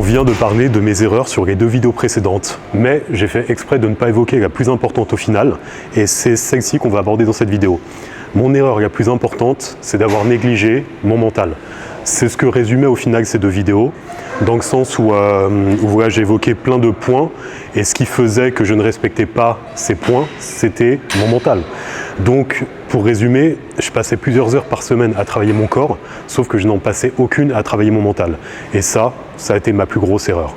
vient de parler de mes erreurs sur les 2 vidéos précédentes, mais j'ai fait exprès de ne pas évoquer la plus importante au final, et c'est celle-ci qu'on va aborder dans cette vidéo. Mon erreur la plus importante, c'est d'avoir négligé mon mental. C'est ce que résumait au final ces 2 vidéos, dans le sens où voilà, j'ai évoqué plein de points, et ce qui faisait que je ne respectais pas ces points, c'était mon mental. Donc, pour résumer, je passais plusieurs heures par semaine à travailler mon corps, sauf que je n'en passais aucune à travailler mon mental. Et ça a été ma plus grosse erreur.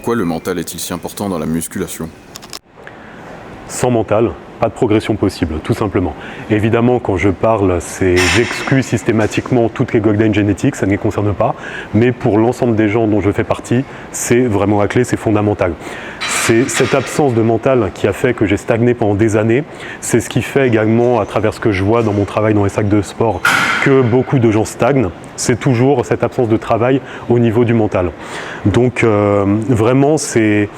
Pourquoi le mental est-il si important dans la musculation? Sans mental, pas de progression possible, tout simplement. Évidemment, quand je parle, j'exclus systématiquement toutes les guidelines génétiques, ça ne les concerne pas, mais pour l'ensemble des gens dont je fais partie, c'est vraiment la clé, c'est fondamental. C'est cette absence de mental qui a fait que j'ai stagné pendant des années. C'est ce qui fait également, à travers ce que je vois dans mon travail dans les salles de sport, que beaucoup de gens stagnent. C'est toujours cette absence de travail au niveau du mental. Donc vraiment, c'est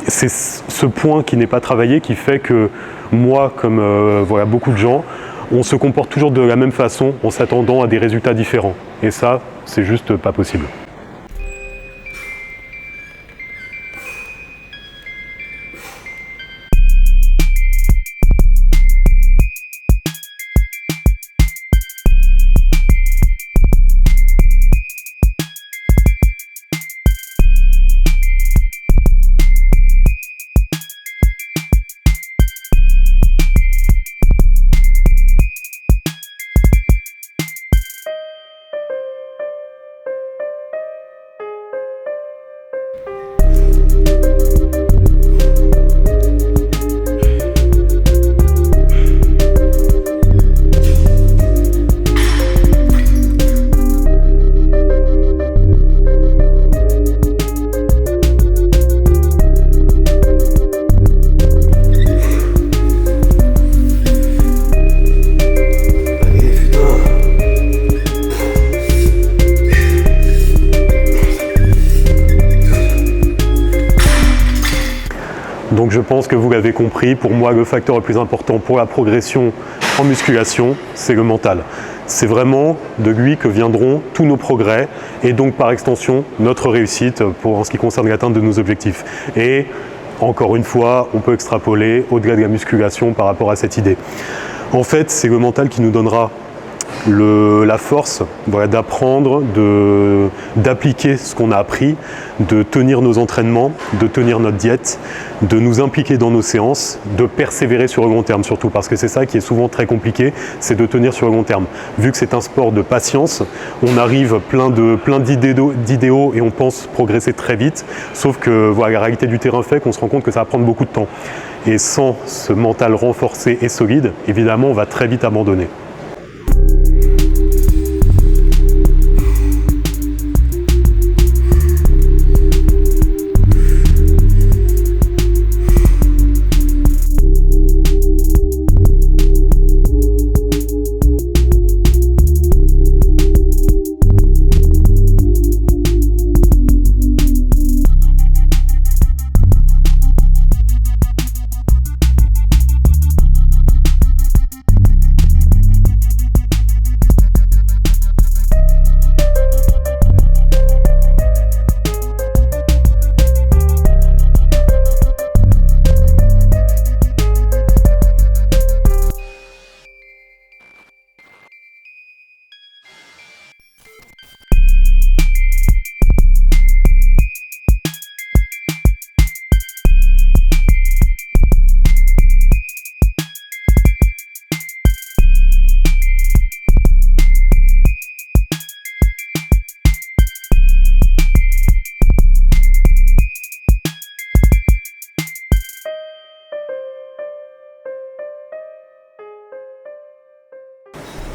ce point qui n'est pas travaillé qui fait que moi, comme voilà, beaucoup de gens, on se comporte toujours de la même façon en s'attendant à des résultats différents. Et ça, c'est juste pas possible. Donc je pense que vous l'avez compris, pour moi le facteur le plus important pour la progression en musculation, c'est le mental. C'est vraiment de lui que viendront tous nos progrès et donc par extension notre réussite en ce qui concerne l'atteinte de nos objectifs. Et encore une fois, on peut extrapoler au-delà de la musculation par rapport à cette idée. En fait, c'est le mental qui nous donnera la force voilà, d'apprendre, d'appliquer ce qu'on a appris, de tenir nos entraînements, de tenir notre diète, de nous impliquer dans nos séances, de persévérer sur le long terme surtout, parce que c'est ça qui est souvent très compliqué, c'est de tenir sur le long terme. Vu que c'est un sport de patience, on arrive plein d'idéaux et on pense progresser très vite, sauf que voilà, la réalité du terrain fait qu'on se rend compte que ça va prendre beaucoup de temps. Et sans ce mental renforcé et solide, évidemment, on va très vite abandonner.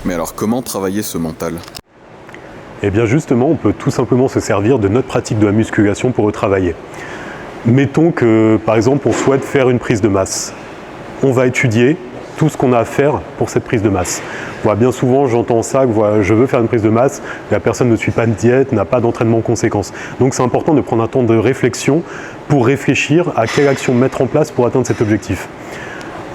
Mais alors comment travailler ce mental? Eh bien justement, on peut tout simplement se servir de notre pratique de la musculation pour le travailler. Mettons que, par exemple, on souhaite faire une prise de masse. On va étudier tout ce qu'on a à faire pour cette prise de masse. Voilà, bien souvent, j'entends ça, que voilà, je veux faire une prise de masse, la personne ne suit pas de diète, n'a pas d'entraînement en conséquence. Donc c'est important de prendre un temps de réflexion pour réfléchir à quelle action mettre en place pour atteindre cet objectif.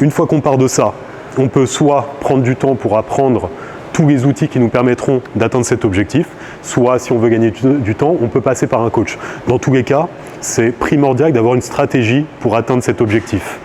Une fois qu'on part de ça, on peut soit prendre du temps pour apprendre tous les outils qui nous permettront d'atteindre cet objectif, soit si on veut gagner du temps, on peut passer par un coach. Dans tous les cas, c'est primordial d'avoir une stratégie pour atteindre cet objectif.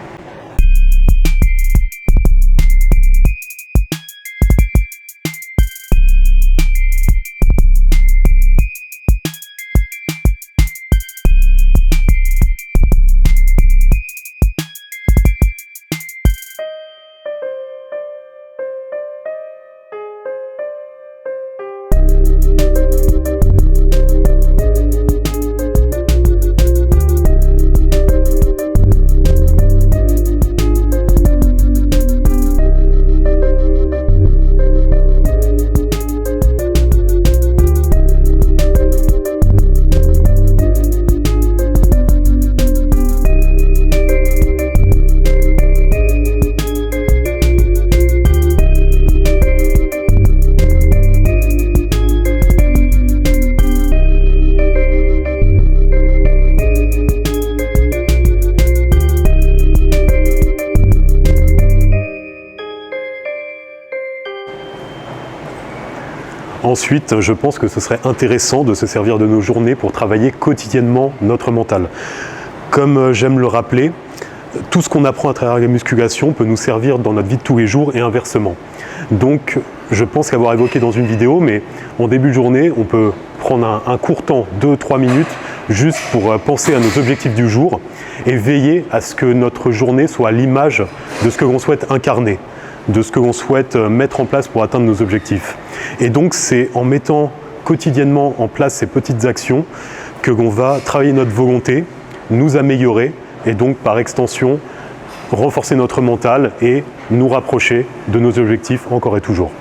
Ensuite, je pense que ce serait intéressant de se servir de nos journées pour travailler quotidiennement notre mental. Comme j'aime le rappeler, tout ce qu'on apprend à travers la musculation peut nous servir dans notre vie de tous les jours et inversement. Donc, je pense l'avoir évoqué dans une vidéo, mais en début de journée, on peut prendre un court temps, 2-3 minutes, juste pour penser à nos objectifs du jour et veiller à ce que notre journée soit à l'image de ce que l'on souhaite incarner, de ce que l'on souhaite mettre en place pour atteindre nos objectifs. Et donc c'est en mettant quotidiennement en place ces petites actions que l'on va travailler notre volonté, nous améliorer et donc par extension renforcer notre mental et nous rapprocher de nos objectifs encore et toujours.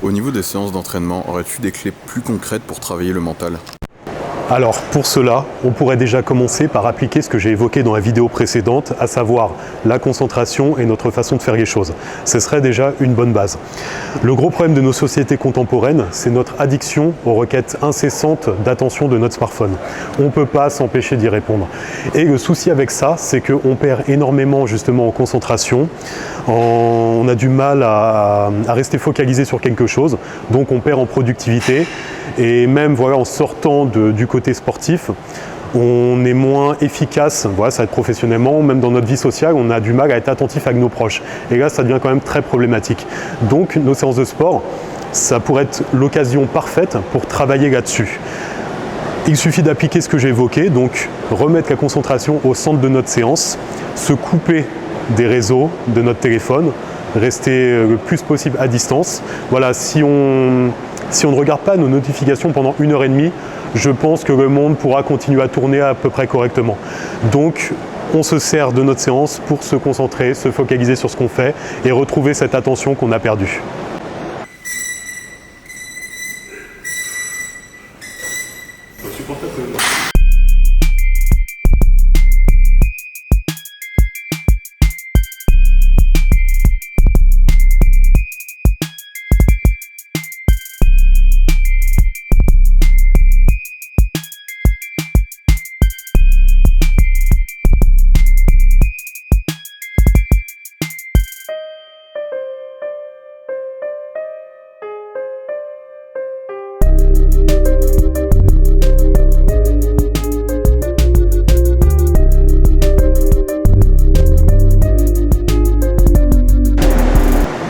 Au niveau des séances d'entraînement, aurais-tu des clés plus concrètes pour travailler le mental? Alors pour cela, on pourrait déjà commencer par appliquer ce que j'ai évoqué dans la vidéo précédente, à savoir la concentration et notre façon de faire les choses. Ce serait déjà une bonne base. Le gros problème de nos sociétés contemporaines, c'est notre addiction aux requêtes incessantes d'attention de notre smartphone. On ne peut pas s'empêcher d'y répondre. Et le souci avec ça, c'est qu'on perd énormément justement en concentration, on a du mal à rester focalisé sur quelque chose, donc on perd en productivité. Et même voilà, en sortant du côté sportif, on est moins efficace, voilà, ça va être professionnellement, même dans notre vie sociale, on a du mal à être attentif avec nos proches. Et là, ça devient quand même très problématique. Donc, nos séances de sport, ça pourrait être l'occasion parfaite pour travailler là-dessus. Il suffit d'appliquer ce que j'ai évoqué, donc remettre la concentration au centre de notre séance, se couper des réseaux de notre téléphone, rester le plus possible à distance. Voilà, si on Si on ne regarde pas nos notifications pendant 1h30, je pense que le monde pourra continuer à tourner à peu près correctement. Donc, on se sert de notre séance pour se concentrer, se focaliser sur ce qu'on fait et retrouver cette attention qu'on a perdue.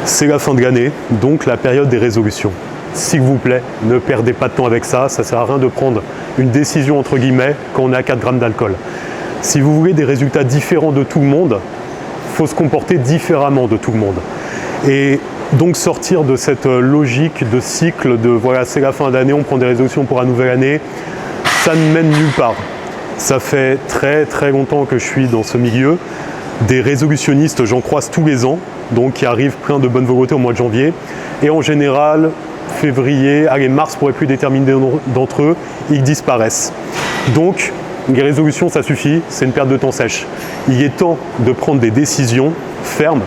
C'est la fin de l'année, donc la période des résolutions. S'il vous plaît, ne perdez pas de temps avec ça, ça ne sert à rien de prendre une décision entre guillemets quand on est à 4 grammes d'alcool. Si vous voulez des résultats différents de tout le monde, il faut se comporter différemment de tout le monde. Et donc sortir de cette logique de cycle de voilà, c'est la fin d'année, on prend des résolutions pour la nouvelle année, ça ne mène nulle part. Ça fait très longtemps que je suis dans ce milieu. Des résolutionnistes, j'en croise tous les ans, donc qui arrivent plein de bonne volonté au mois de janvier. Et en général, février, mars pour les plus déterminés d'entre eux, ils disparaissent. Donc, les résolutions, ça suffit, c'est une perte de temps sèche. Il est temps de prendre des décisions fermes,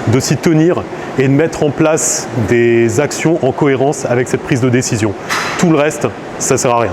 de s'y tenir et de mettre en place des actions en cohérence avec cette prise de décision. Tout le reste, ça ne sert à rien.